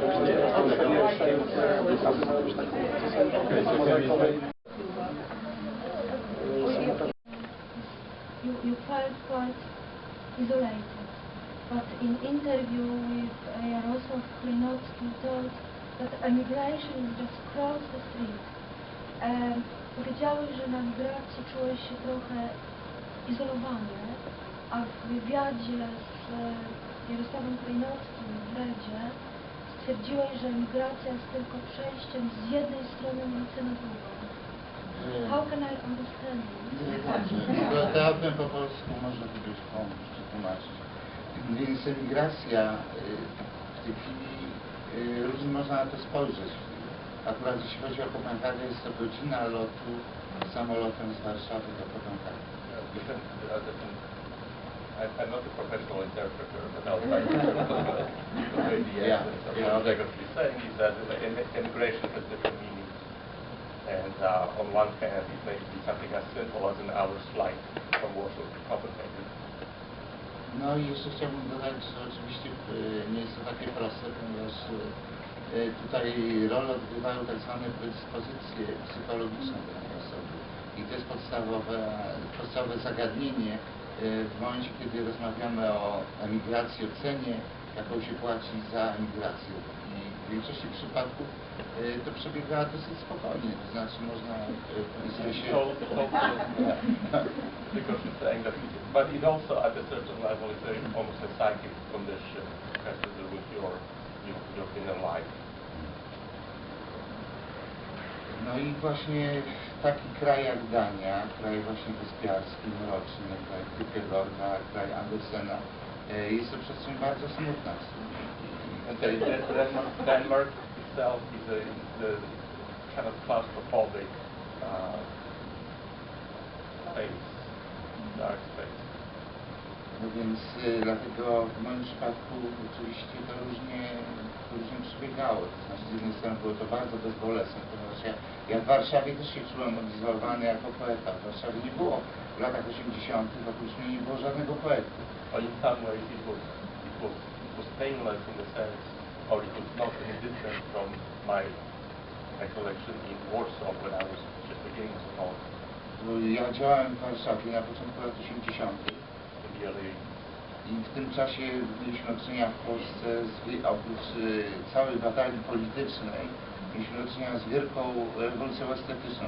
You felt quite isolated, but in interview with Jarosław Klinowski told that emigration is just across the street. Powiedziałeś, że na migracji czułeś się trochę izolowany, a w wywiadzie z Jarosławem Klinowskim w Redzie stwierdziłeś, że emigracja jest tylko przejściem z jednej strony ulicy na drugą. How can I understand you? Teatrem po polsku można to być pomóc, przetłumaczyć. Więc emigracja w tej chwili różnie można na to spojrzeć. Akurat jeśli chodzi o Kopenhagę, jest to godzina lotu samolotem z Warszawy do Kopenhagi. I'm not a professional interpreter, but I'll try to maybe what Grzegorz is saying is that immigration has different meanings. And on one hand, it may be something as simple as an hour's flight from Warsaw to Copenhagen. No i jeszcze chciałbym dodać, że oczywiście nie jest to takie proste, ponieważ tutaj rolę odgrywają tak zwane predyspozycje psychologiczne danej osoby. I to jest podstawowe zagadnienie w momencie, kiedy rozmawiamy o emigracji, o cenie, jaką się płaci za emigrację. I w większości przypadków to przebiega dosyć spokojnie, to znaczy można powiedzmy się... Because it's saying that, but it also at a certain level is almost a psychic condition, has to do with your inner life. No i właśnie taki kraj jak Dania, kraj właśnie wyspiarski, mroczny, kraj Kierkegaarda, kraj Andersena, jest to przestrzeń bardzo smutna. Denmark itself is the kind of claustrophobic space, dark space. No więc dlatego w moim przypadku oczywiście to różnie przebiegało. To znaczy z jednej strony było to bardzo bezbolesne, ponieważ ja w Warszawie też się czułem odizolowany jako poeta. W Warszawie nie było w latach 80. oprócz mnie nie było żadnego poety. But in some ways it was painless in the sense, or it was not any different from my recollection in Warsaw when I was just beginning to know. Ja działałem w Warszawie na początku lat 80. I w tym czasie mieliśmy do czynienia w Polsce, oprócz całej batalii politycznej, mieliśmy do czynienia z wielką rewolucją estetyczną.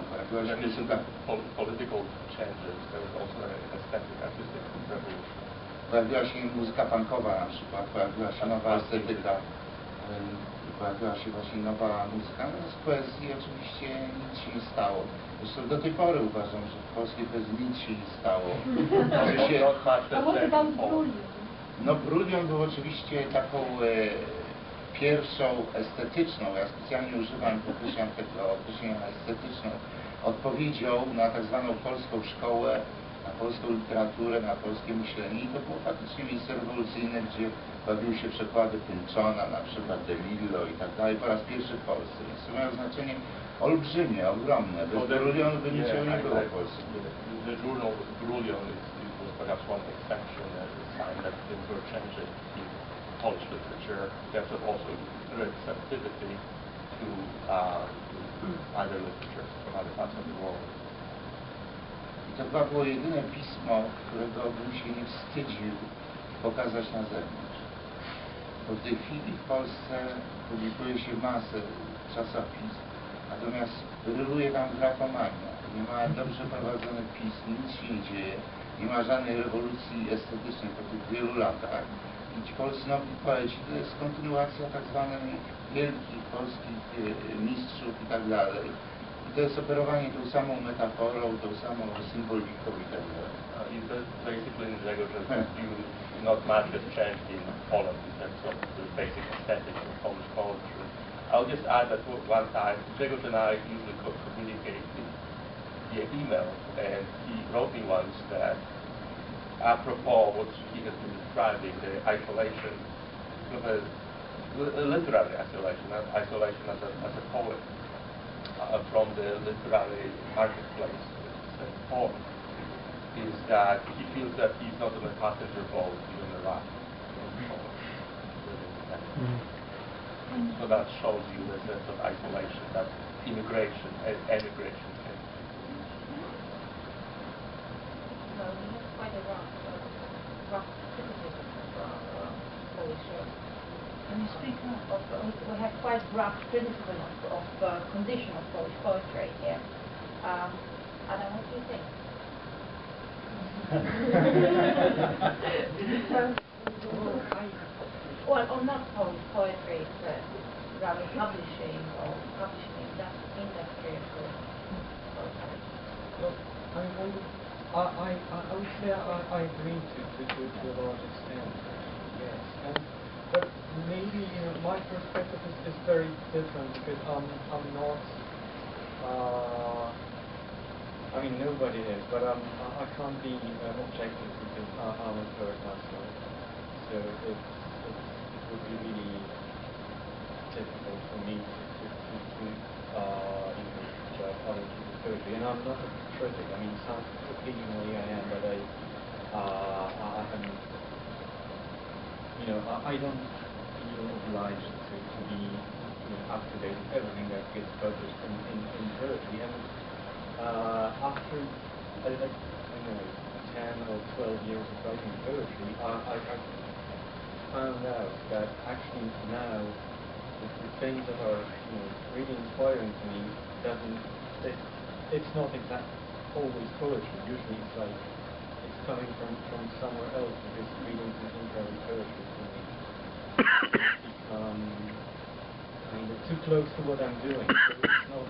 Pojawiła się muzyka punkowa na przykład, pojawiła się nowa estetyka, pojawiła się właśnie nowa muzyka. No z poezji oczywiście nic się nie stało. Zresztą do tej pory uważam, że w polskiej poezji nic się nie stało. No Brunion był oczywiście taką pierwszą estetyczną, ja specjalnie używam, podkreślam tego określenia estetyczną, odpowiedzią na tak zwaną polską szkołę, na polską literaturę, na polskie myślenie. I to było faktycznie miejsce rewolucyjne, gdzie bawiły się przekłady Pynczona, na przykład De Lillo i tak dalej, po raz pierwszy w Polsce. Więc to miało znaczenie olbrzymie, ogromne. Bez Brulionu by niczego nie było w Polsce. The journal with Brulion was perhaps one exception, a sign that things were changing in Polish literature. There's also great sensitivity to other literature from other parts of the world. I to chyba było jedyne pismo, którego bym się nie wstydził pokazać na zewnątrz. Bo w tej chwili w Polsce publikuje się masę czasopism, natomiast ryluje tam grafomania. Nie ma dobrze prowadzonych pism, nic się nie dzieje, nie ma żadnej rewolucji estetycznej po tych wielu latach. I ci polscy nowi poeci to jest kontynuacja tak zwanych wielkich polskich mistrzów i tak dalej. I to jest operowanie tą samą metaforą, tą samą symboliką i tak dalej. Basically, Grzegorz, you not much has changed in Poland in terms of the basic aesthetics of Polish poetry. I'll just add that one time, Grzegorz and I usually communicate via email, and he wrote me once that apropos what he has been describing, the isolation, literary isolation, not isolation as a poet, from the literary marketplace, form, is that he feels that he's not on a passenger boat, he's on a raft. So that shows you the sense of isolation that immigration and emigration can. So we have quite a rough criticism of Polish. Can you speak up? We have quite rough criticism of condition of Polish poetry here. Adam, what do you think? Well, or not Polish poetry, but rather publishing industry of poetry. Well, I would say I agree to a large extent, yes. But maybe my perspective is very different because I'm not. I mean, nobody is, but I can't be objective because I'm a poet myself. So it would be really difficult for me to judge other people's poetry. And I'm not a critic. I mean, occasionally I am, but I haven't. I don't feel obliged to be up to date with everything that gets published in poetry. And after I don't know, 10 or 12 years of writing poetry, I found out that actually now the things that are really inspiring to me it's not always poetry. Usually it's coming from somewhere else because reading contemporary poetry for me it's too close to what I'm doing. So it's not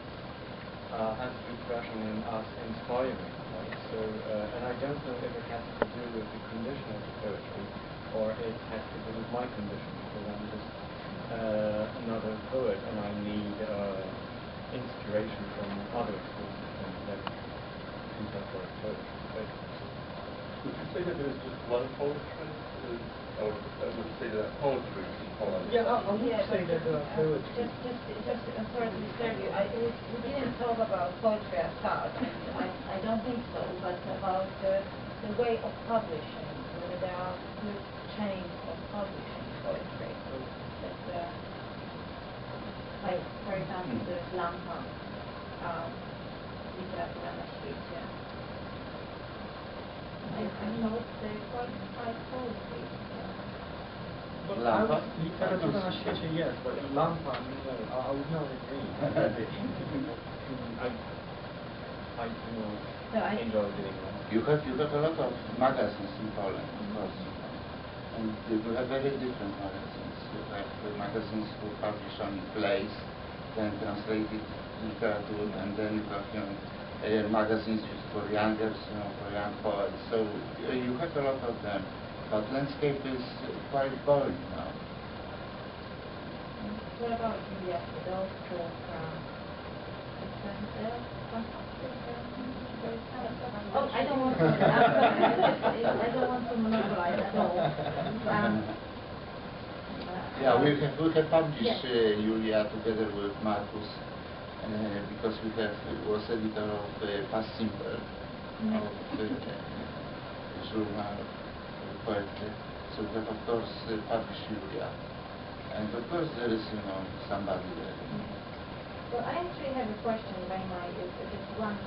as refreshing and as inspiring, right? So, and I don't know if it has to do with the condition of the poetry, or it has to do with my condition, because I'm just another poet, and I need inspiration from other sources than contemporary poetry. Right? Would you say that there's just one poetry, or would you say that poetry is in Poland? Yeah, I would say that poetry. Just sorry to disturb you. We didn't talk about poetry as such. I don't think so, but about the way of publishing, whether there are good chains of publishing poetry. That, like, for example, there's Lampa, literatura na świecie. I thought they're quite poetry. Well, literatura na świecie, yes, but Lampa, no, I would not agree. I do not enjoy doing that. You have a lot of magazines in Poland, of course, and we have very different magazines. You have magazines who publish only plays, then translated literature, and then you have magazines for youngers, for young poets. So you have a lot of them. But landscape is quite boring now. What about India? Those talk oh, I don't want to. I don't want to monopolize at all. Yeah, we have published Julia together with Marcus because was editor of Past Simple of journal. Poetry. So we have, of course, published Julia. And of course there is, somebody there. Well, I actually have a question, if I might. It's just one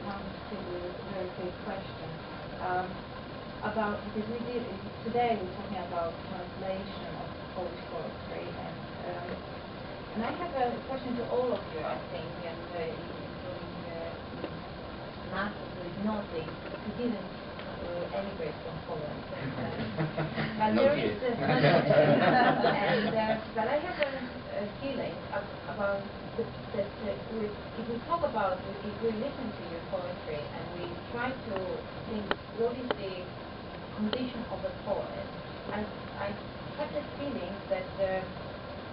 very quick question. Because today we're talking about translation of Polish poetry, and I have a question to all of you, I think, and including Marcus, who is nodding, who didn't emigrate from Poland. But there is but I have a feeling about that if we talk about, if we listen to your poetry and we try to think what is the condition of a poet, I have the feeling that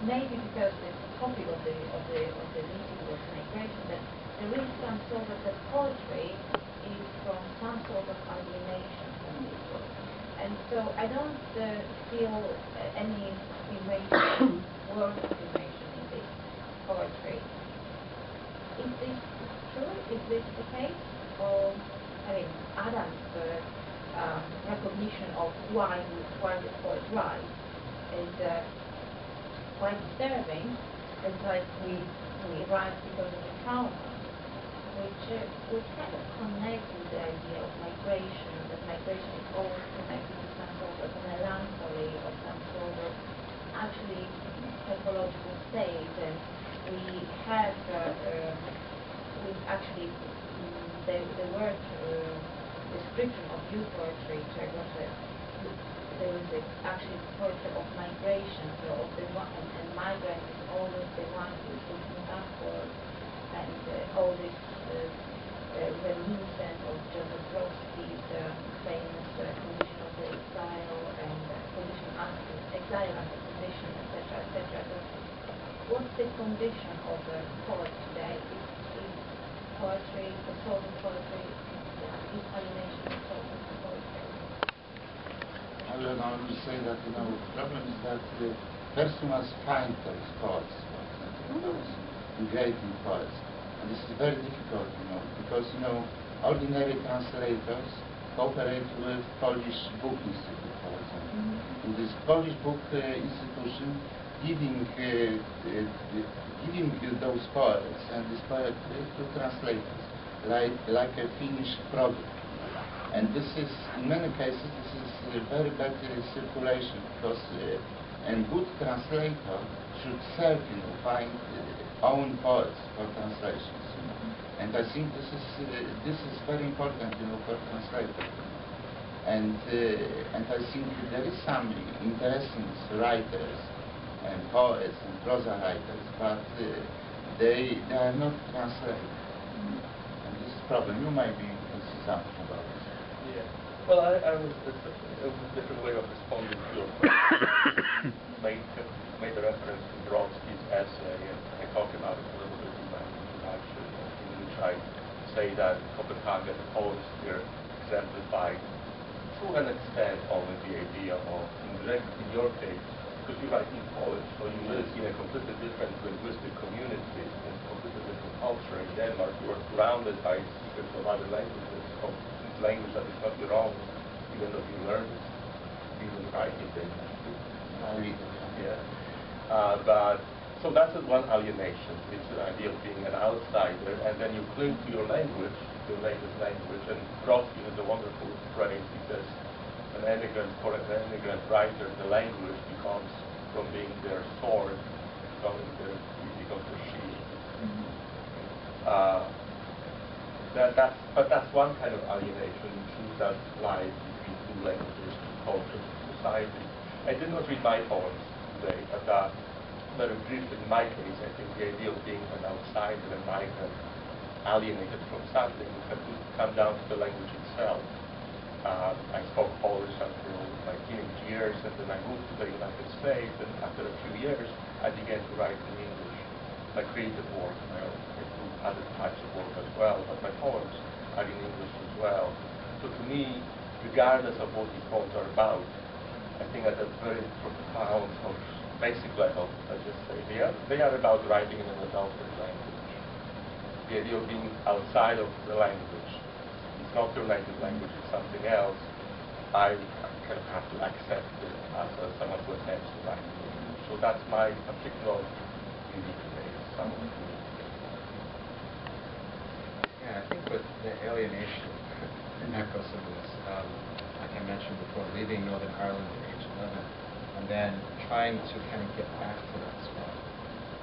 maybe because the topic of the meeting was migration, that there is some sort of the poetry is from some sort of alienation from this world. And so I don't feel any invasion, word of invasion in this poetry. Is this true? Is this the case? Or, Adam's recognition of why this poet writes is quite disturbing, it's like we write because of the trauma, which kind of connects with the idea of migration, that migration is always connected to some sort of melancholy or some sort of actually pathological state. And we have, the word description of new poetry, Grzegorz, there is actually poetry of migration, so of the one, and migrant is always the one who is looking backward, and all this reminiscence of Zdrodowski's famous condition of the exile and condition after exile as a condition, etc., etc. What's the condition of a poet today? Is poetry, the soul of poetry, is alienation the soul of poetry? I will only say that, the problem is that first you must find those poets, those migrating poets. And this is very difficult, because, ordinary translators cooperate with Polish Book Institute, for example. In this Polish Book Institution, giving those poets and this poetry to translators, like a finished product. And this is, in many cases, this is very bad circulation, because a good translator should self, find own poets for translations. And I think this is very important, for translators. And I think there is some interesting writers and poets and prosa writers, but they are not translated. And this is a problem. You might be see something about it. Yeah. Well, I was a different way of responding to your question. made a reference to Zdrodowski's essay, and I talked about it a little bit in my introduction, in which I say that Copenhagen poems here exemplify, to an extent, only the idea of, in your case, because you write in Polish, so you live in a completely different linguistic community, and completely different culture. In Denmark, you are surrounded by speakers of other languages, of language that is not your own, even though you learn it, you don't write it in. Yeah. So that's one alienation. It's an idea of being an outsider, and then you cling to your language, your native language. And Wroblewski has a wonderful phrase. He says, an immigrant writer, the language becomes, from being their sword, becomes their shield. But that's one kind of alienation. You choose that line between two languages, two cultures, society. I did not read my poems today, but very briefly, in my case, I think the idea of being an outsider, a migrant, alienated from something, would have to come down to the language itself. I spoke Polish until my teenage years, and then I moved to the United States, and after a few years, I began to write in English. My creative work, I do other types of work as well, but my poems are in English as well. So to me, regardless of what these poems are about, I think at a very profound, basic level, I just say, they are about writing in an adulterated language. The idea of being outside of the language, it's not your native language, it's something else. I kind of have to accept it as someone who attempts to write in English. So that's my particular unique case, somewhat unique. Yeah, I think with the alienation, it echoes some of this. Like I mentioned before, leaving Northern Ireland at age 11, and then trying to kind of get back to that spot.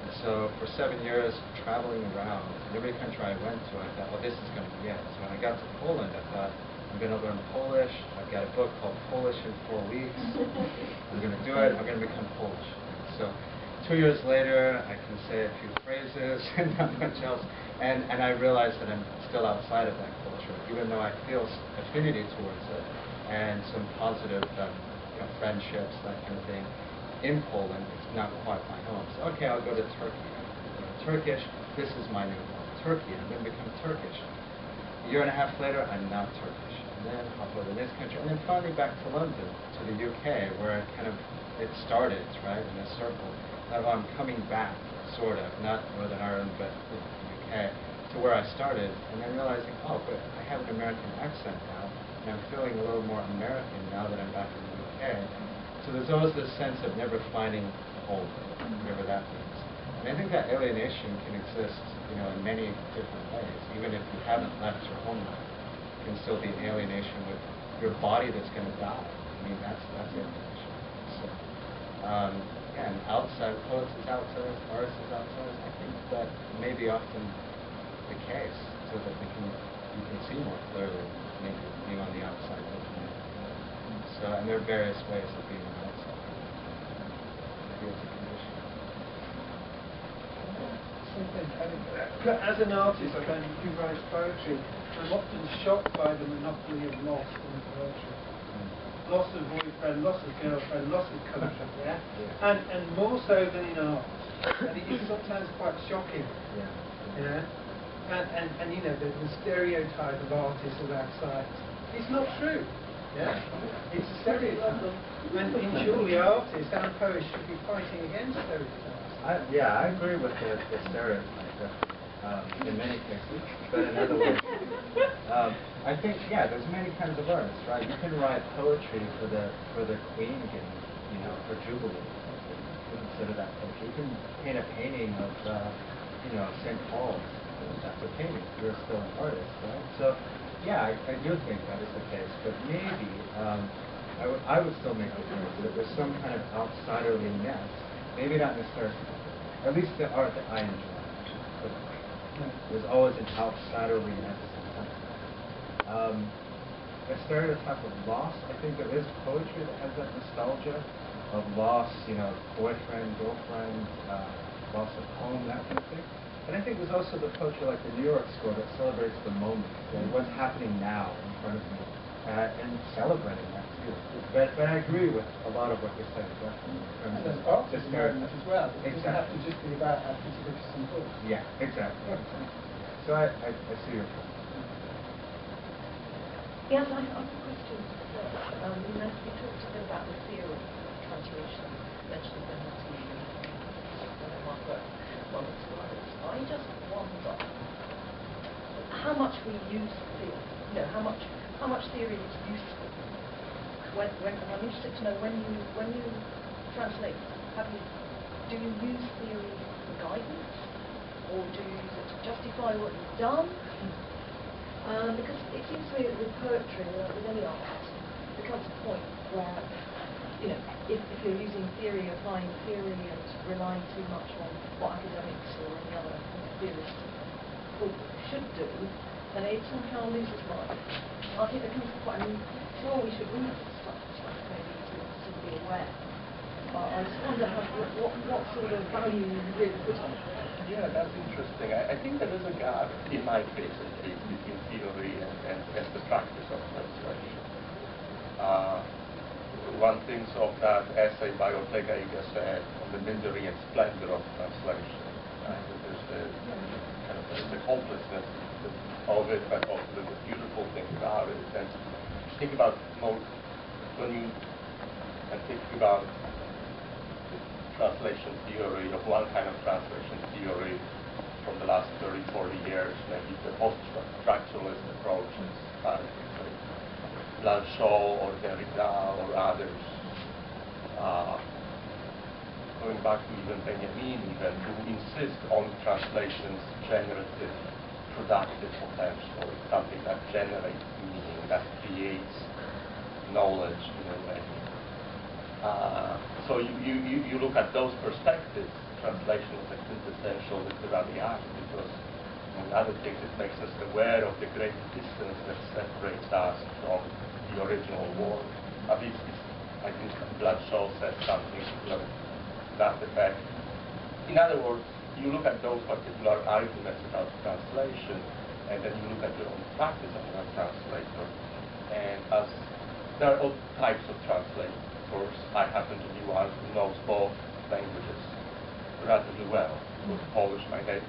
And so for 7 years, traveling around, in every country I went to, I thought, well, this is going to be it. So when I got to Poland, I thought, I'm going to learn Polish. I've got a book called Polish in 4 Weeks. I'm going to do it. I'm going to become Polish. So 2 years later, I can say a few phrases and not much else. And I realize that I'm still outside of that culture, even though I feel affinity towards it and some positive friendships, that kind of thing. In Poland, it's not quite my home. So, okay, I'll go to Turkey. I'll learn Turkish. This is my new home. Turkey. I'm going to become Turkish. A year and a half later, I'm not Turkish. And then I'll go to this country. And then finally back to London, to the UK, where it started, right, in a circle. Now I'm coming back, sort of, not Northern Ireland, but the UK, to where I started. And then realizing, oh, but I have an American accent now. And I'm feeling a little more American now that I'm back in the UK. So there's always this sense of never finding home, whatever that means. And I think that alienation can exist, you know, in many different ways. Even if you haven't left your homeland, it can still be an alienation with your body that's going to die. I mean, that's alienation. So, and outside, poets as outsiders, artists as outsiders, I think that may be often the case, so that you can see more clearly, maybe being on the outside. So, and there are various ways of being on the outside. Maybe it's a condition. As an artist, when you write poetry, I'm often shocked by the monopoly of loss in poetry. Loss of boyfriend, loss of girlfriend, loss of country, yeah? And more so than in art. And it is sometimes quite shocking, you know? And you know, the stereotype of artists as outside. It's not true, yeah? It's a stereotype. And surely artists and poets should be fighting against stereotypes. I agree with the stereotype in many cases, but in other ways, I think there's many kinds of artists, right? You can write poetry for the Queen game, you know, for Jubilee. You consider that poetry. You can paint a painting of you know, St. Paul's. That's a painting. You're still an artist, right? So I do think that is the case, but maybe I would still make the case that there's some kind of outsiderliness. Maybe not necessarily, at least the art that I enjoy. There's always an outsiderliness. A stereotype of loss, I think there is poetry that has that nostalgia of loss, you know, boyfriend, girlfriend, loss of home, that kind of thing. And I think there's also the poetry like the New York School that celebrates the moment, what's happening now in front of me, and celebrating that too. But I agree with a lot of what you're saying, definitely. And there's artist moment as well. It doesn't have to just be about activities and books. Yeah, exactly. So I see your point. Yes, I have a question. You talked a bit about the theory of translation, mentioned them to my work, one or two others. I just wonder how much we use theory. You know, how much theory is useful. When I'm interested to know when you translate, do you use theory for guidance, or do you use it to justify what you've done? Because it seems to me that with poetry, with any art, there comes a point where, you know, if you're using theory, applying theory, and relying too much on what academics or any other theorists should do, then it somehow loses life. I think there comes a point, I mean, sure, we should read stuff maybe to be aware. But I just wonder what sort of value you really put on it. Yeah, that's interesting. I think there is a gap, in my case at least, between theory and the practice of translation. One thinks of that essay by Ortega y Gasset on the misery and splendor of translation. There's the hopelessness of it, but also the beautiful thing about it. And think about when you think about translation theory, of one kind of translation theory from the last 30, 40 years, maybe the post-structuralist approaches, Blanchot or Derrida or others, going back to even Benjamin, who insist on translation's generative, productive potential. It's something that generates meaning, that creates knowledge in a way. So you look at those perspectives, translation is a quintessential literary act because, among other things, it makes us aware of the great distance that separates us from the original work. At least, I think Blanchot says something to that effect. In other words, you look at those particular arguments about translation, and then you look at your own practice as a translator, and as there are all types of translators. I happen to be one who knows both languages relatively well. Polish, my native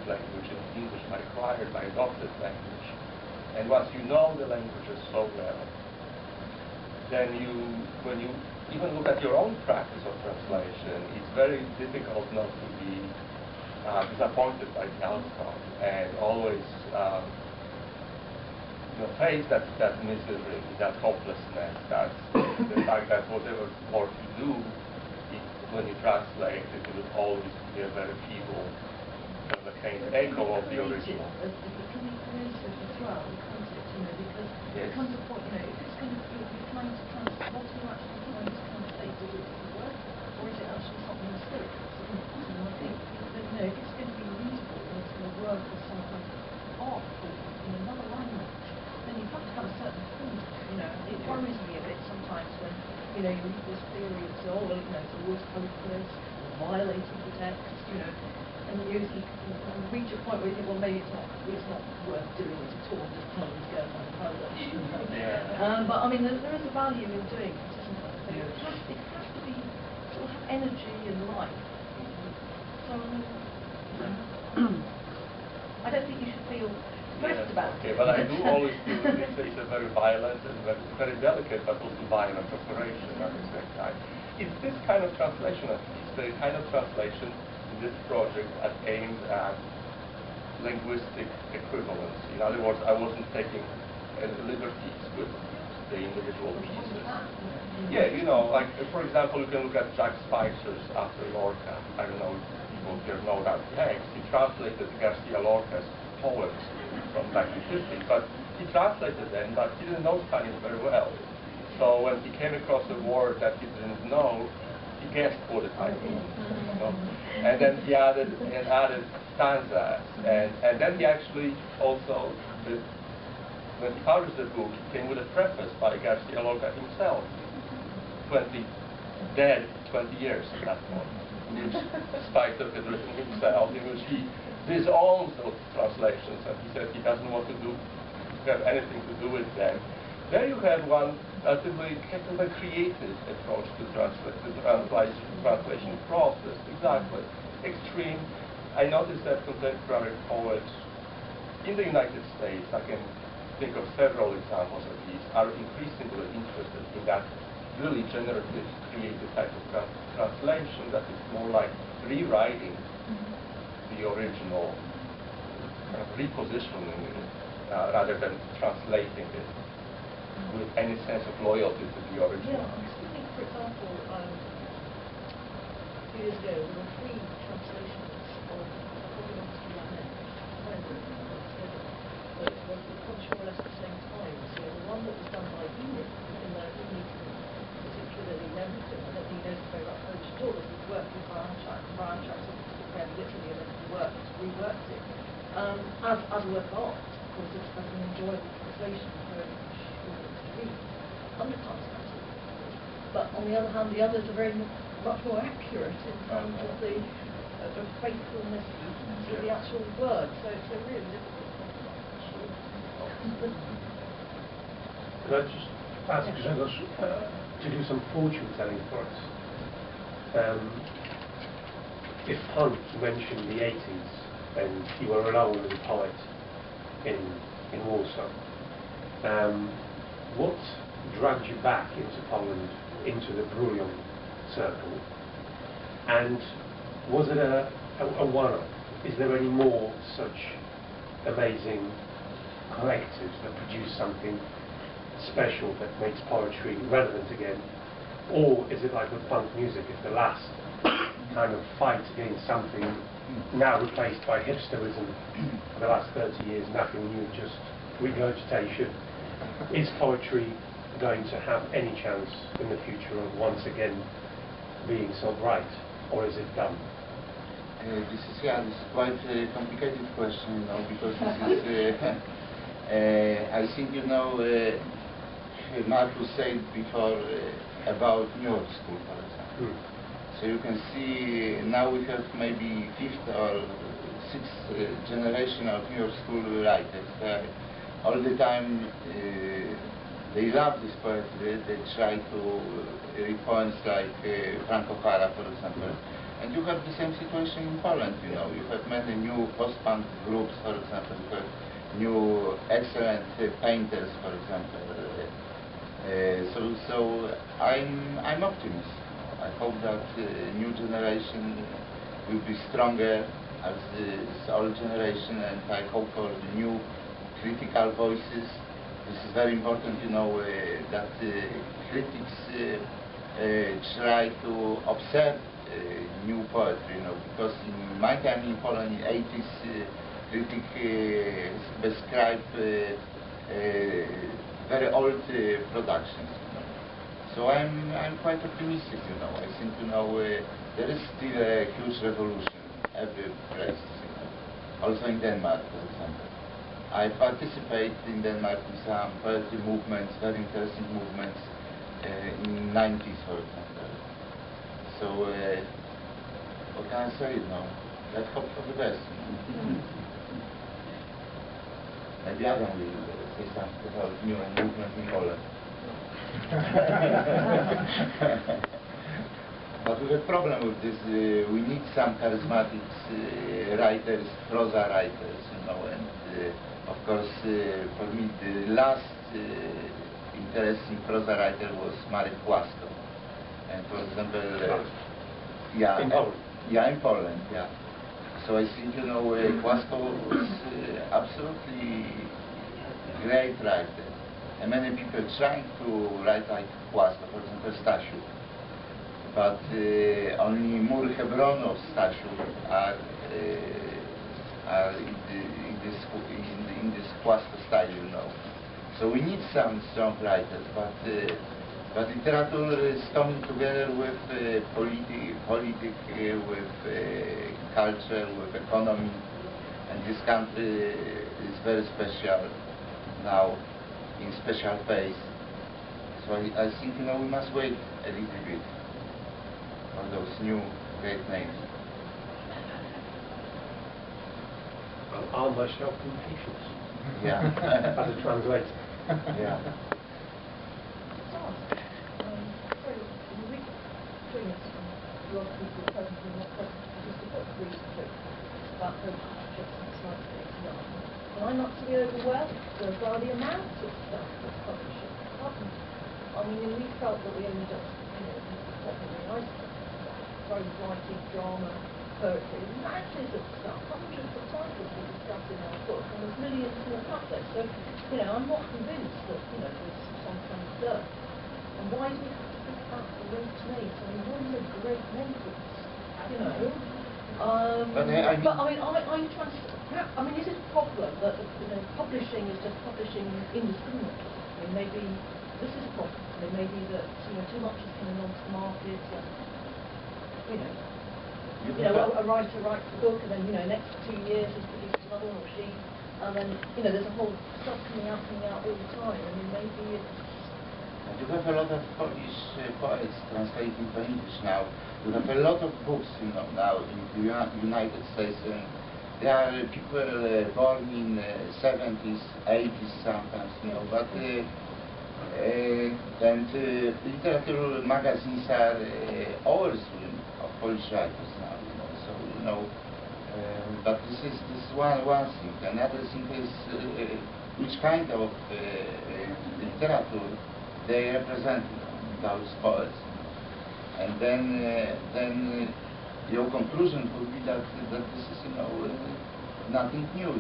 language, and English, my acquired, my adopted language. And once you know the languages so well, then when you even look at your own practice of translation, it's very difficult not to be disappointed by the outcome and always face that misery, that hopelessness, that the fact that whatever work you do, it when you translate, it will always be a very feeble, kind of a faint echo of the original. It's becoming creative as well, becomes it, because Yes. it comes a point, if it's going to be, you're trying to translate, what are you actually trying to translate? Is it a word, or is it actually something that's still? I think, if it's going to be readable, or it's going to work as some kind of art form in another language, then you have to have a certain form. It worries me a bit sometimes when, you read this theory of, it's always hopeless, violating the text, and you reach a point where you think, well, maybe it's not worth doing it at all, just tell them to go and have Polish. Yeah. But I mean, there is a value in doing it, isn't there? So it has to be sort of have energy and life. So I don't think you should feel stressed about Okay, it. but I do always feel that it's a very violent and very delicate, but also violent operation at the same time. It's this kind of translation, it's the kind of translation in this project that aimed at linguistic equivalence. In other words, I wasn't taking liberties with the individual pieces. Yeah, like, for example, you can look at Jack Spicer's After Lorca. I don't know if people here know that text. He translated Garcia Lorca's poems from 1950, but he translated them, but he didn't know Spanish very well. So when he came across a word that he didn't know, he guessed what it might mean. And then he added stanzas, and then he actually also, when he published the book, he came with a preface by Garcia Lorca himself, 20 years at that point, in which Spicer had written himself, in which he disowns those translations, and he said he doesn't want to have anything to do with them. There you have one relatively kind of a creative approach to translation process. Exactly. Extreme. I noticed that contemporary poets in the United States, I can think of several examples of these, are increasingly interested in that really generative, creative type of translation that is more like rewriting the original, repositioning it, rather than translating it with any sense of loyalty to the original. Yeah, I think, for example, a few years ago, there were 3 translations of Wroblewski and but it was published more or less at the same time. So the one that was done by Enid, in the particularly Emigrating, I don't think he knows very much Polish at all, he's worked with Brian Tracks literally and reworked it as a work of art, of course, it's as an enjoyable translation for children to read, undertranslated. But on the other hand, the others are very much more accurate in terms of the faithfulness to the actual word. So it's a really difficult one. Could I just ask Grzegorz to do some fortune telling for us? If Hunt mentioned the 80s and you were an elderly poet in Warsaw, what dragged you back into Poland, into the Brouillon circle? And was it a one-off? Is there any more such amazing collectives that produce something special that makes poetry relevant again? Or is it like with punk music, it's the last kind of fight against something now replaced by hipsterism for the last 30 years, nothing new, just regurgitation? Is poetry going to have any chance in the future of once again being so bright, or is it done? This is quite a complicated question, because this is, I think, Marcus said before about New York School, for example. So you can see now we have maybe 5th or 6th generation of New York School writers. All the time they love this poetry, they try to read poems like Franco Hara, for example. And you have the same situation in Poland, you have many new post-punk groups, for example, you have new excellent painters, for example. So I'm optimist. I hope that the new generation will be stronger as the old generation, and I hope for new critical voices. This is very important, that critics try to observe new poetry, because in my time in Poland in the 80s, critic described very old productions. So I'm quite optimistic, I think, there is still a huge revolution every place, also in Denmark, for example. I participate in Denmark in some poetry movements, very interesting movements, in the 90s, for example. So, what can I say, let's hope for the best. Maybe Adam will say something about new movement in Poland. But we have a problem with this. We need some charismatic writers, prosa writers, and of course, for me, the last interesting prosa writer was Masaryk. And for example, in Poland. In Poland, yeah. So I think, Gwiazda was absolutely great writer. And many people trying to write like Gwiazda, for example, Stasiu. But only Mur Hebronov Stasiu are in this Gwiazda style, So we need some strong writers, but literature is coming together with politics, with culture, with economy, and this country is very special now, in special phase. So I think, we must wait a little bit for those new great names. I'll myself in patience. Yeah. As a translator. Yeah. I'm not to be overwhelmed by the amount of stuff that's publishing. I mean, we felt that we only just, very writing, drama, poetry, masses of stuff, hundreds of titles we discussed in our book, and there's millions more out there. So, I'm not convinced that, there's some kind of dirt. And why do we have to think about the late mates? I mean, what is a great mentors? But I mean, is it a problem that publishing is just publishing indiscriminately? I mean, maybe this is a problem. I mean, maybe that too much is coming onto the market, and a writer writes a book, and then next 2 years he's produced another one, or she, and then there's a whole stuff coming out all the time. I mean, maybe it's. You have a lot of Polish poets translating to English now. You have a lot of books, now in the United States. There are people born in 70s, 80s sometimes, but and literature magazines are overswim of Polish writers now, So, but this is one thing. Another thing is which kind of literature they represent, those poets. And then your conclusion would be that this is, nothing new.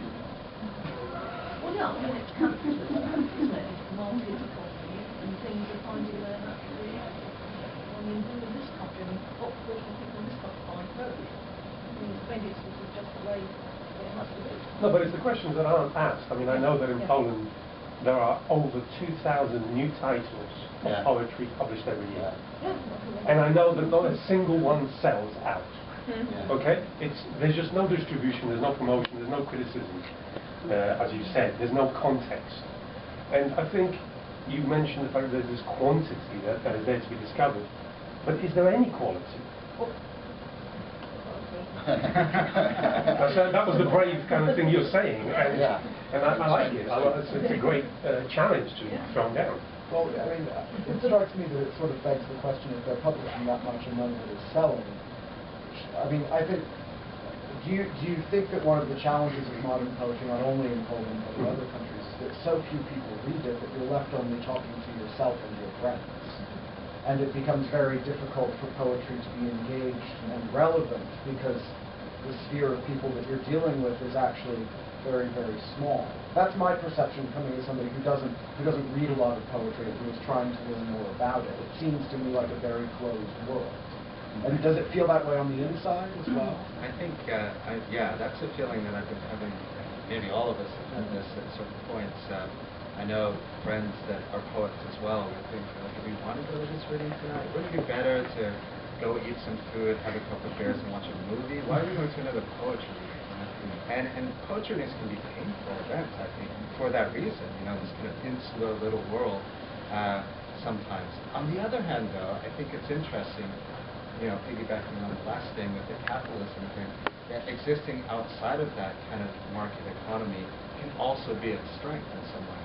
Well, yeah, I mean, it's capitalism, isn't it? It's market economy, and things are finding their natural reality. I mean, in this country, what proportion of people in this country find poetry? I mean, maybe it's just the way it has to be. No, but it's the questions that aren't asked. I mean, I know that in Poland there are over 2,000 new titles of poetry published every year. And I know that not a single one sells out. Okay? There's just no distribution, there's no promotion, there's no criticism. As you said, there's no context. And I think you mentioned the fact that there's this quantity that is there to be discovered. But is there any quality? So that was the brave kind of thing you're saying, and I like it. It's a great challenge to throw down. Well, I mean, it strikes me that it sort of begs the question if they're publishing that much and none of it is selling. I mean, I think, do you think that one of the challenges of modern poetry, not only in Poland but in other countries, is that so few people read it that you're left only talking to yourself and your friends? And it becomes very difficult for poetry to be engaged and relevant because the sphere of people that you're dealing with is actually very, very small. That's my perception coming as somebody who doesn't read a lot of poetry and who is trying to learn more about it. It seems to me like a very closed world. And does it feel that way on the inside as well? I think, yeah, that's a feeling that I've been having. Maybe all of us have had this at certain points. I know friends that are poets as well. We think, do we want to go to this reading tonight? Wouldn't it be better to go eat some food, have a couple of beers, and watch a movie? Why are we going to another poetry reading? And poetry readings can be painful events, I think, for that reason. You know, this kind of insular little world sometimes. On the other hand, though, I think it's interesting, you know, piggybacking on the last thing with the capitalism thing, that existing outside of that kind of market economy can also be a strength in some ways.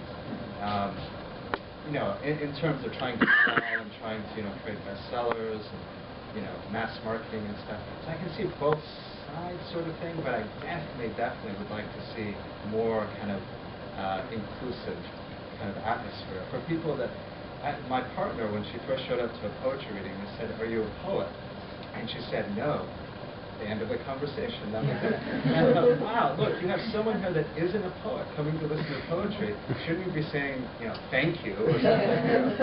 You know, in terms of trying to sell and trying to, you know, create bestsellers and, you know, mass marketing and stuff. So I can see both sides sort of thing, but I definitely would like to see more kind of inclusive kind of atmosphere for people that. My partner, when she first showed up to a poetry reading, I said, "Are you a poet?" And she said, "No." The end of the conversation. That was it. And I thought, wow, look, you have someone here that isn't a poet coming to listen to poetry. Shouldn't you be saying, you know, thank you or something?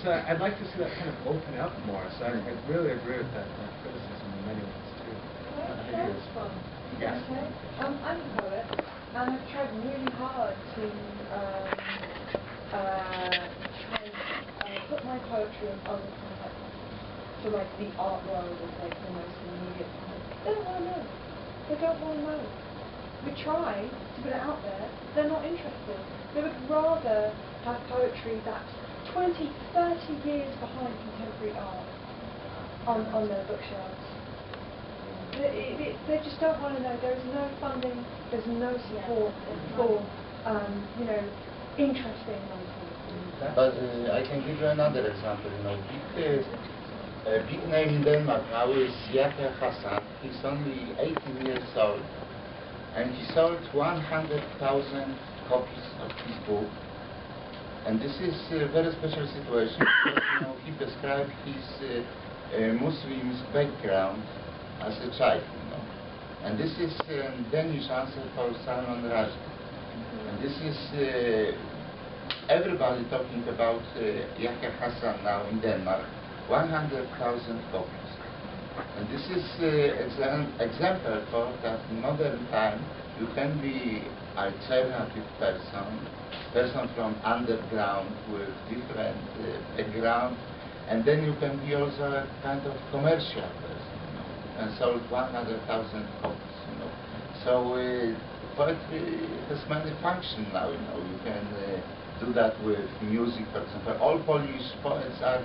So I'd like to see that kind of open up more. So I really agree with that criticism in many ways too. That's fun. Yes. Okay. I'm a poet, and I've tried really hard to put my poetry in other contexts. So like the art world is like the most immediate context. They don't want to know. They don't want to know. We try to put it out there. They're not interested. They would rather have poetry that's 20, 30 years behind contemporary art on their bookshelves. They just don't want to know. There is no funding. There's no support for, you know, interesting writing. But I can give you another example. You know, a big name in Denmark now is Yahya Hassan. He's only 18 years old, and he sold 100,000 copies of his book. And this is a very special situation because, you know, he described his Muslim's background as a child, you know. And this is Danish answer for Salman Rushdie. And this is everybody talking about Yahya Hassan now in Denmark. 100,000 copies. And this is example for that in modern time you can be alternative person from underground with different background, and then you can be also a kind of commercial person, you know, and sold 100,000 copies, you know. So poetry has many functions now, you know. You can do that with music, for example. All Polish poets are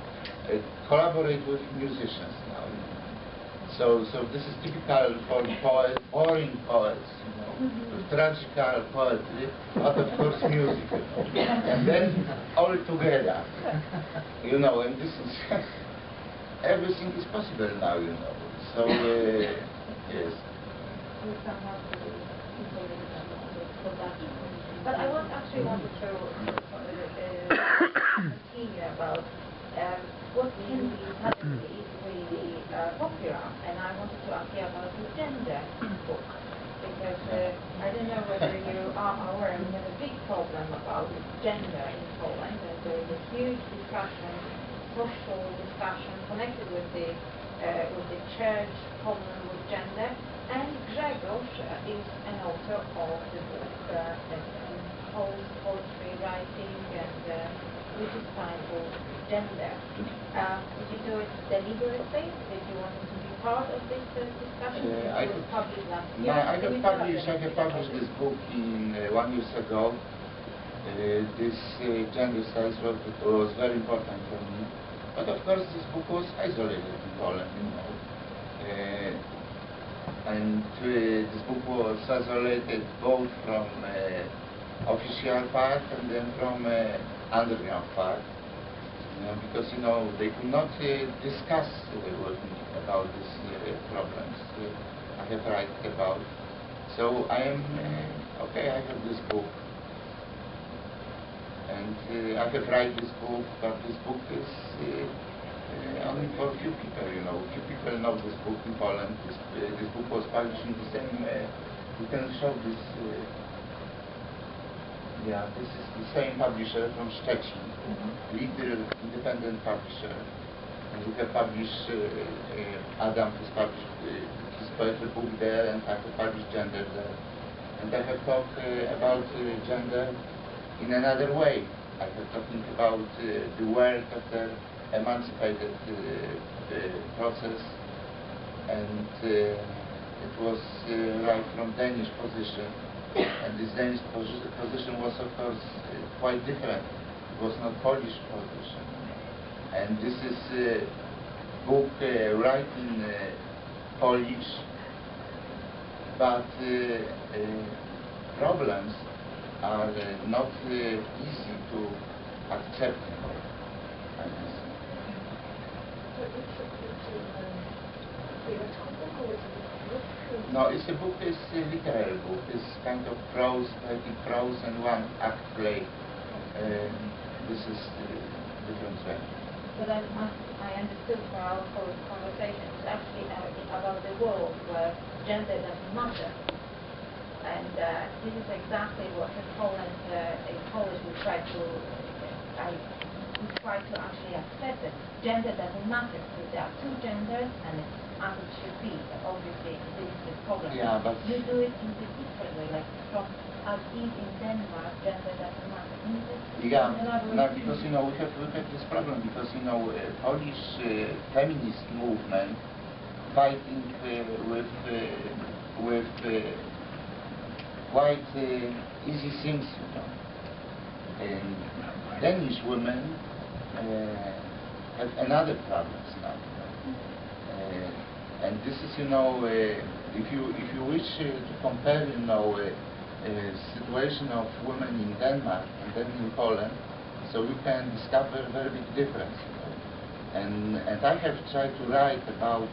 collaborate with musicians now. You know. So this is typical for poets, boring poets, you know, with tragical poetry, but of course music, you know. And then all together, you know, and this is everything is possible now, you know. So yes. But I actually wanted to continue about what can be suddenly really popular, and I wanted to ask you about the gender book, because I don't know whether you are aware, we have a big problem about gender in Poland, and there is a huge discussion, social discussion connected with the church problem with gender, and Grzegorz is an author of the book poetry writing, and which is titled Gender. Did you do it deliberately? Did you want to be part of this discussion? I It was published last year. No, I have published this book in 1 year ago. This gender studies was very important for me. But of course this book was isolated in Poland, you know. And this book was isolated both from official part and then from underground part, you know, because, you know, they could not discuss with me about these problems I have written about. So I am okay. I have this book, and I have written this book, but this book is only for a few people, you know. Few people know this book in Poland. This book was published in the same. You can show this. Yeah, this is the same publisher from Szczecin, little independent publisher. We have published, Adam has published his poetry book there, and I have published gender there. And I have talked about gender in another way. I have talking about the work of the emancipated process, and it was right from Danish position, and this Danish position was of course quite different. It was not Polish position, and this is a book right in Polish, but problems are not easy to accept. No, it's a book, it's a literary book. It's kind of prose, poetic prose, and one act play. This is the different way. But I understood from our conversation, it's actually about the world where gender doesn't matter. And this is exactly what in Poland, in Polish we try to actually accept it. Gender doesn't matter. There are two genders, and it's as it should be. But obviously, this is the problem. Yeah, but you do it in a different way, like from as is in Denmark, gender doesn't matter. Yeah, no, because we have this problem because Polish feminist movement fighting with quite easy things, And Danish women have another problems now. And this is, if you wish to compare, situation of women in Denmark and then in Poland, so you can discover a very big difference. And I have tried to write about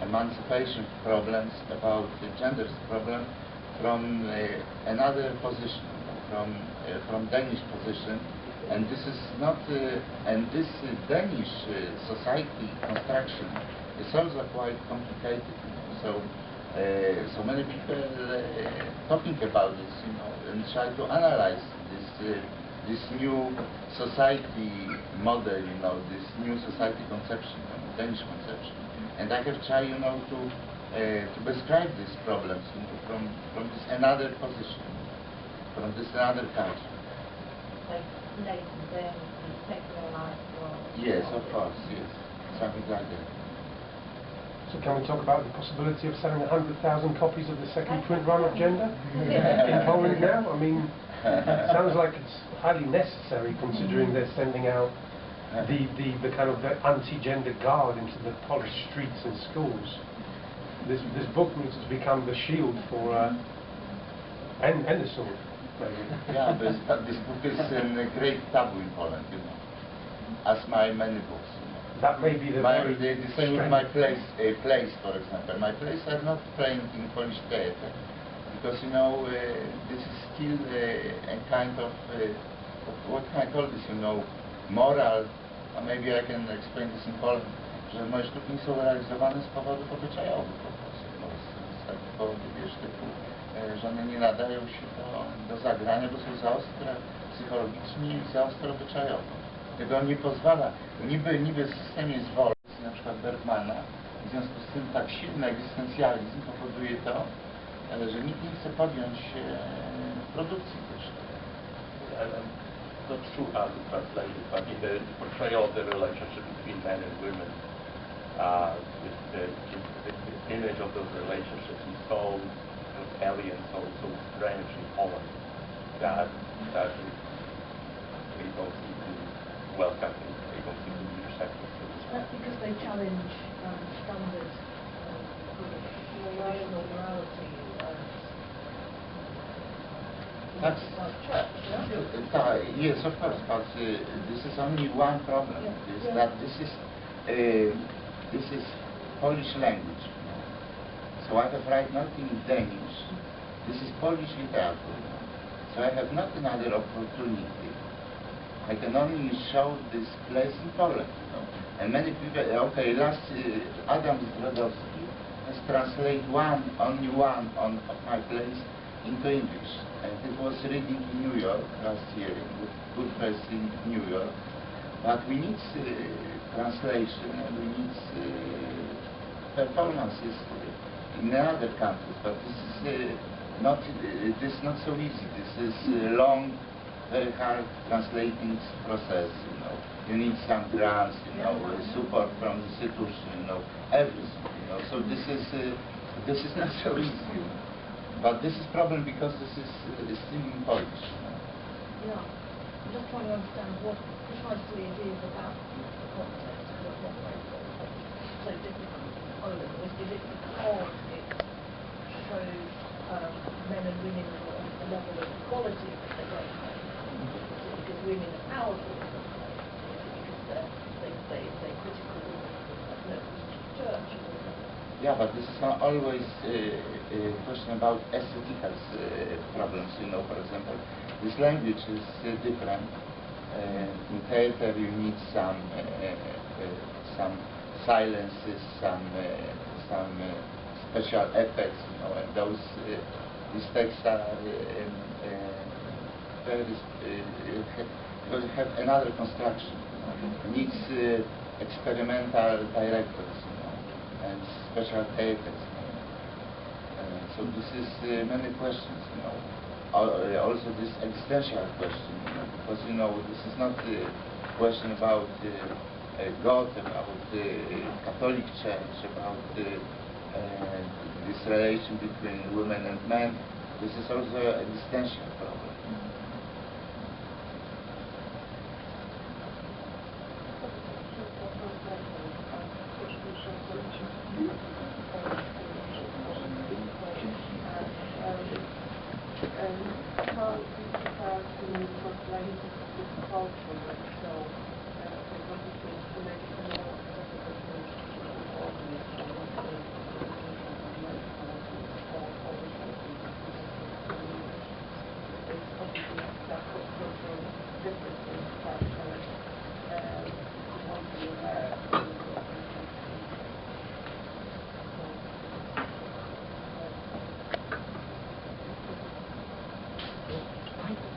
emancipation problems, about gender problem from another position, from Danish position, and this is not, and this Danish society construction is also quite complicated. So many people talking about this, and try to analyze this new society model, this new society conception, Danish conception. And I have tried, to describe these problems from this another position, from this another culture. Like then secularized world. Yes, of course, yes, something like that. So can we talk about the possibility of selling 100,000 copies of the second print run of Gender in Poland now? I mean, it sounds like it's highly necessary considering they're sending out the kind of the anti-gender guard into the Polish streets and schools. This book needs to become the shield for and the sword, maybe. Yeah, but this book is a great taboo in Poland, as my many books. That may be the same with my plays, for example. My plays are not playing in Polish theatre because this is still a kind of what can I call this? Moral. Or maybe I can explain this in Poland. Że moje sztuki nie są realizowane z powodów obyczajowych po prostu. Z takich powodów, typu, że one nie nadają się do zagrania, bo są za ostre psychologicznie i za ostre obyczajowo. Tego nie pozwala, niby w systemie jest wolny, na przykład Bergmana, w związku z tym tak silny egzystencjalizm powoduje to, że nikt nie chce podjąć produkcji też. Not sure how to translate it, but in the portrayal of the relationship between men and women, the image of those relationships is so alien, so strange in Poland that we don't seem to welcome it, they don't seem to be receptive to this. That's because they challenge standard traditional morality That's yes, of course, but this is only one problem. That this is Polish language. So I have written not in Danish. This is Polish literature. So I have not another opportunity. I can only show this place in Poland. And many people, last Adam Zdrodowski has translated only one of my plays into English. And it was reading in New York last year, with good press in New York. But we need translation and we need performances in other countries. But this is not so easy. This is long, very hard translating process. You know, you need some grants, you know, support from the institution, you know, everything. You know, so this is not so easy. You know. But this is problem because this is still in Polish. You know. Yeah. I'm just trying to understand what precisely it is about the context what makes it so difficult in Poland. Is it because it shows men and women on a level of equality that they don't have? Is it because women are powerful? Is it because they're critical of no church? Yeah, but this is not always a question about aesthetical problems. You know, for example, this language is different. In theater, you need some silences, some special effects. You know, and those these texts are very because you have another construction. You know. It needs experimental directors. You know, and special theaters. So this is many questions, you know. Also this existential question, you know, because you know this is not a question about God, about the Catholic Church, about this relation between women and men. This is also an existential problem.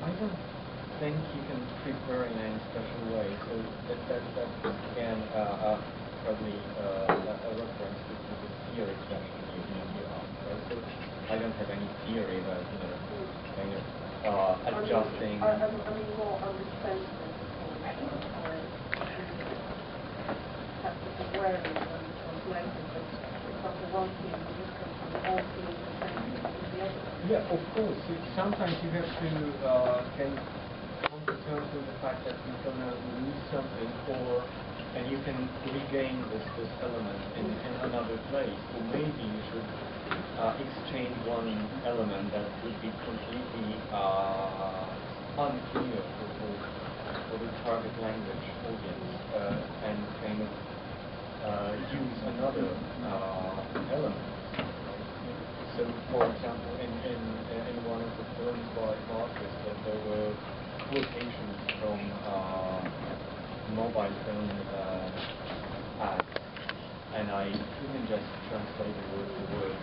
I don't think you can prepare in any special way. So that's again probably a reference to the theory question you asked, right? So I don't have any theory about kind of adjusting. I mean more understanding awareness and translating. But for example, one thing is different from all things the same thing as the other. Yeah, of course. Sometimes you have to come to terms with the fact that you're going to lose something, and you can regain this element in another place. Or maybe you should exchange one element that would be completely unclear for the target language audience, and kind of use another element. So, for example, in one of the films by Marcus, there were quotations from mobile phone ads, and I couldn't just translate it word for word.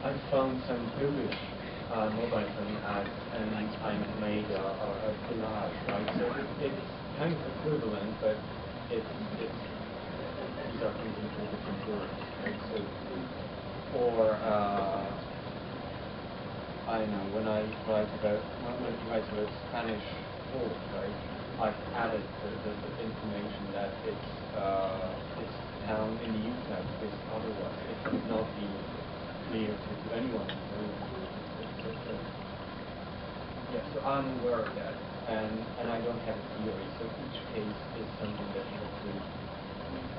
I found some Polish mobile phone ads, and I made a collage, right? So it's kind of equivalent, but these are completely different words, right? So, or I don't know, when I write about Spanish words, right? I've added the information that it's found in the UK, because otherwise it would not be clear to anyone. Yeah, so I'm aware of that, and I don't have a theory. So each case is something that you have to.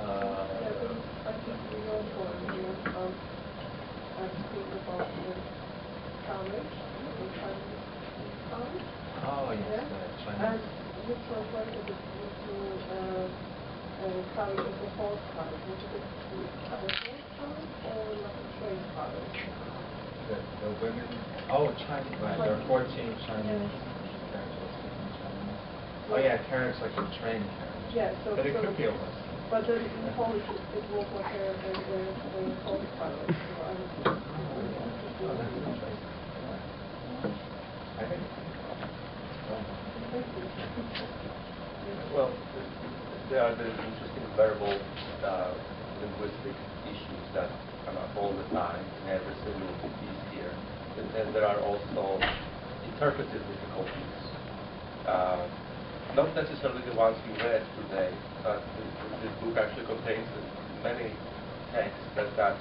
I think we also speak about the courage, the Chinese courage. Oh, yes, And you translated it into courage as a false courage. Which is a false courage or like a trained courage? The women. Oh, Chinese. Right, there are 14 Chinese characters in Chinese. Oh yeah, carriage like a train carriage. Yeah, so but it could be a horse. But then in Polish it was like a false courage. So I was. Oh, that's interesting. I think. Thank you. are the interesting verbal linguistic issues that come up all the time in every single piece here. And then there are also interpretive difficulties. Not necessarily the ones we read today, but this book actually contains many texts that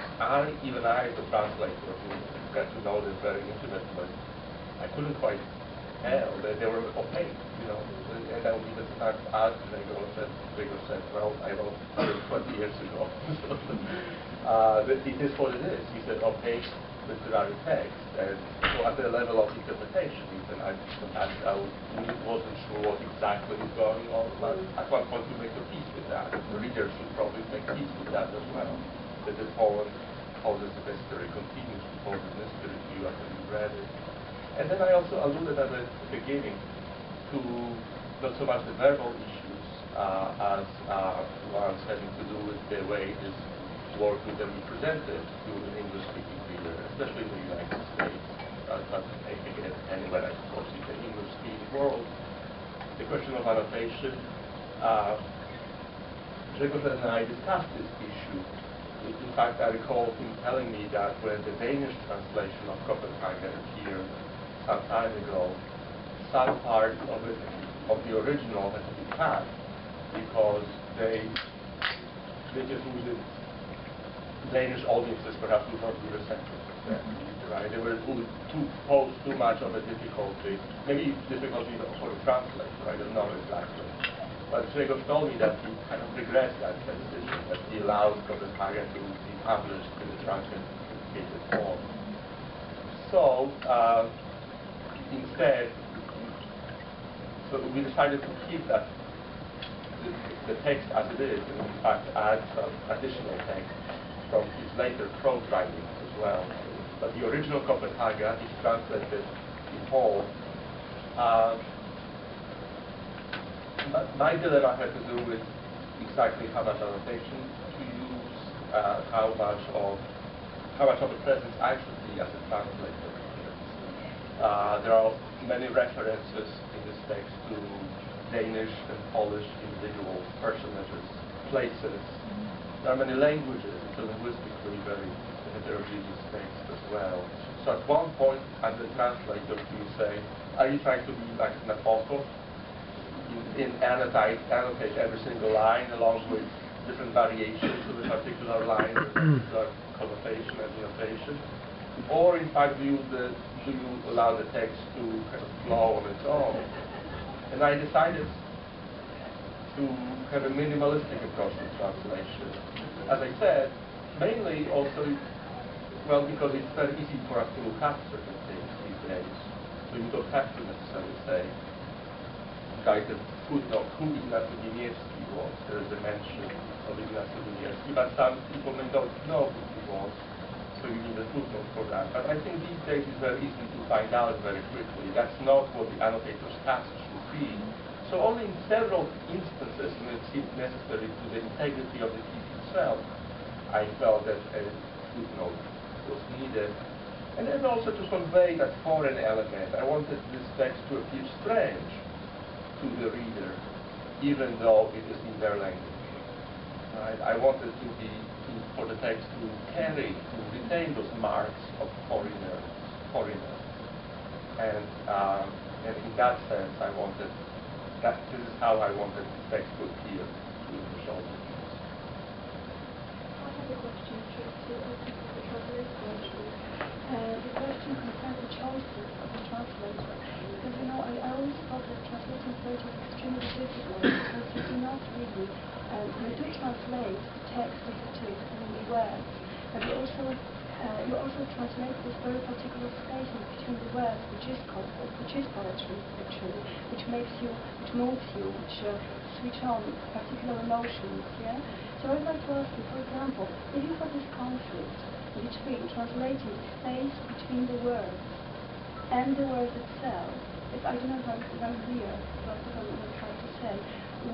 even I, as a translator, who got to know them very intimately, I couldn't quite tell that they were opaque, you know. And I would even sometimes ask Grzegorz, and Grzegorz said, well, I wrote 20 years ago. But it is what it is. He said opaque literary text, and so at the level of interpretation, even I wasn't sure what exactly is going on, but at one point we make a peace with that. The reader should probably make peace with that as well. That the poem poses a mystery, continues to pose a mystery to you after you've read it. And then I also alluded at the beginning to not so much the verbal issues as ones having to do with the way this work would then be presented to an English-speaking reader, especially in the United States, but again, anywhere, I suppose, in the English-speaking world. The question of annotation, Grzegorz and I discussed this issue. In fact, I recall him telling me that when the Danish translation of Copenhagen appeared some time ago, some part of the original had to be cut because they just needed Danish audiences perhaps would not be receptive to that, right? They were pose too much of a difficulty, maybe difficulty for a translator, I don't know exactly. But Grzegorz told me that he kind of regrets that decision, that he allowed Copenhagen to be published in the truncated form. So, instead, we decided to keep that the text as it is, and in fact add some additional text from his later prose writings as well. But the original Copenhagen is translated in whole. My dilemma had to do with exactly how much annotation to use, how much of a presence I should be as a translator. There are many references in this text to Danish and Polish individuals, personages, places. There are many languages. It's a linguistically very heterogeneous text as well. So at one point, as a translator, you say, are you trying to be like an apostle? Annotate every single line along with different variations of a particular line, a particular connotation and denotation? Or in fact, do you allow the text to kind of flow on its own? And I decided to have a minimalistic approach to translation. As I said, mainly also, well, because it's very easy for us to look up certain things these days. So you don't have to necessarily say, write a footnote, who Ignacy Niemiecki was. There is a mention of Ignacy Niemiecki, but some people may not know who he was, so you need a footnote for that. But I think these days it's very easy to find out very quickly. That's not what the annotator's task should be. So only in several instances when it seemed necessary to the integrity of the piece itself, I felt that a footnote was needed. And then also to convey that foreign element. I wanted this text to appear strange to the reader, even though it is in their language. Right? I wanted for the text to retain those marks of foreignness. And in that sense, this is how I wanted the text to appear to the audience. I have a question to the translation. The question concerns the choices of the translator. Because, you know, I always thought that translating poetry is extremely difficult because you do not really, you do translate the text as it is in the words, but you also translate this very particular space between the words, which is poetry, actually, which moves you, which switch on particular emotions, yeah? So I'd like to ask you, for example, if you have this conflict between translating the space between the words and the words itself, if I don't know if I'm clear about what I'm trying to say,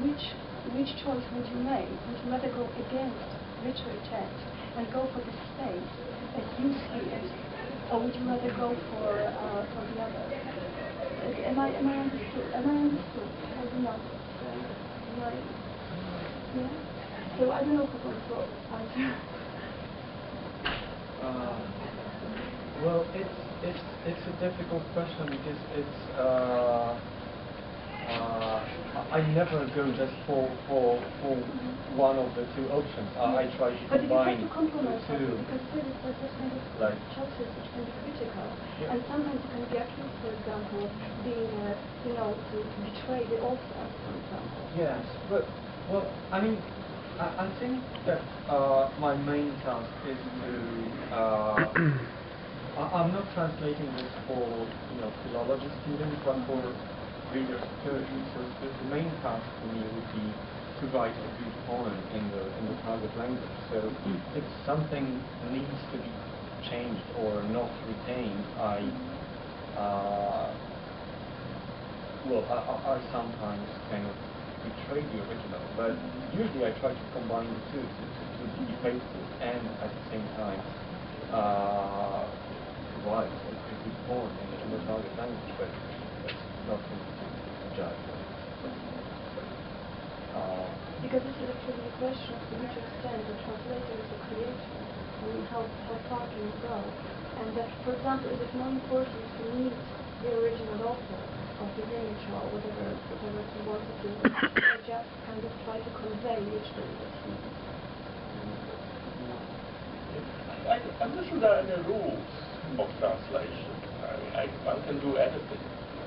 which choice would you make? Would you rather go against literary text and go for the space as you see it, or would you rather go for the other? Am I understood? I do not. Yeah. So I don't know who wants to answer. Well, it's a difficult question because it's I never go just for one of the two options. I try to combine the two. Because there's this kind of like choices which can be critical, yeah. and sometimes you can be accused, for example, of being, to betray the author, for example. Yes, but well, I mean, I think that my main task is to. I'm not translating this for philology students, but for readers of poetry. So the main task for me would be to write a good poem in the target language. So if something needs to be changed or not retained, I sometimes kind of betray the original, but usually I try to combine the two to be faithful and at the same time write a good poem in the target language, but that's not to judge. Because this is actually a question of to which extent the translator is a creator. I mean, how far can you go? And for example, is it more important to meet the original author of his image or whatever he wants to do, or just kind of try to convey which thing that he I'm not sure there are any rules of translation. One can do anything.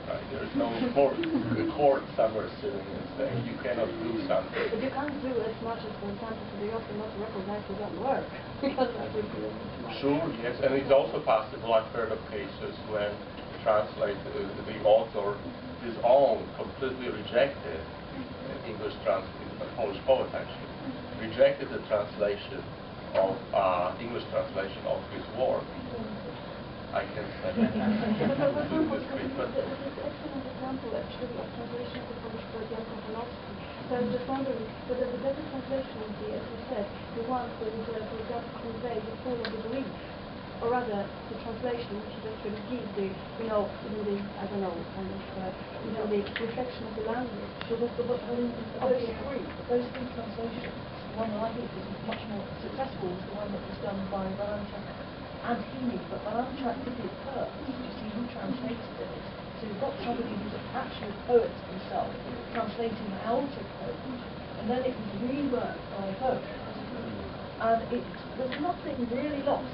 Right? There is no court somewhere sitting and saying you cannot do something. But you can't do as much as, for example, for the author not to recognize his own work, because that would be sure, yes, and it's also possible. I've heard of cases when the author, his own, completely rejected English translation, a Polish poet actually, rejected the translation of English translation of his work. I can say this excellent example actually of translation of the Polish poet Jan Wroblewski. So I was just wondering whether the better translation would be, as you said, the one that would, for example, convey the full of the belief, or rather the translation which is actually gives the, even the, I don't know, kind of, the reflection of the language. But those three translations, the one that I think is much more successful was the one that was done by Masaryk and Heaney, but Masaryk did it first. You see who translated it. So you've got somebody who's actually a poet himself, translating out of Polish, and then it was reworked by a poet. And there's nothing really lost,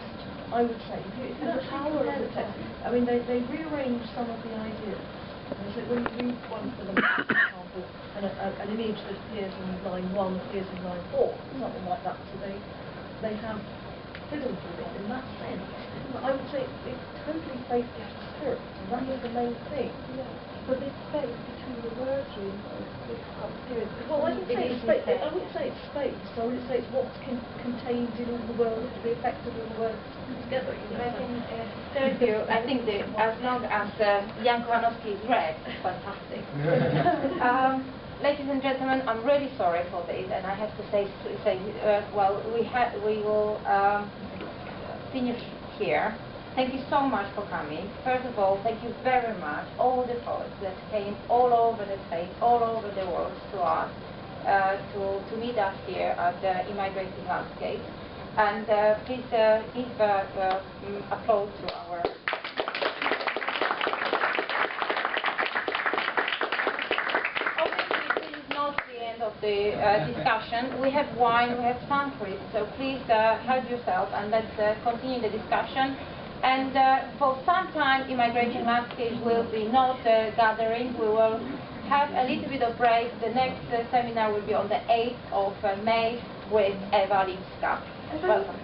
I would say. If you actually compare the text, I mean, they rearranged some of the ideas. And so when you read one for them, for example, and an image that appears in line 1 appears in line 4, something like that. So they have fiddled with it in that sense. But I would say it's totally faithful to spirit, and that is the main thing. Yeah. But this space between the words really becomes spirit. Well, I wouldn't say it's space. I wouldn't say it's space. I wouldn't say it's what's contained in all the words, the effect of all the words together. Thank you. I think that as long as Jan Wroblewski is read, it's fantastic. Ladies and gentlemen, I'm really sorry for this, and I have to say well, we will finish here. Thank you so much for coming. First of all, thank you very much, all the poets that came all over the place, all over the world to us, to meet us here at the Emigrating Landscapes. And please give applause to our... Obviously, this is not the end of the discussion. We have wine, we have samples, so please help yourself and let's continue the discussion. And for some time, Emigrating Landscapes will be not gathering. We will have a little bit of break. The next seminar will be on the 8th of May with Eva Lipska. Welcome.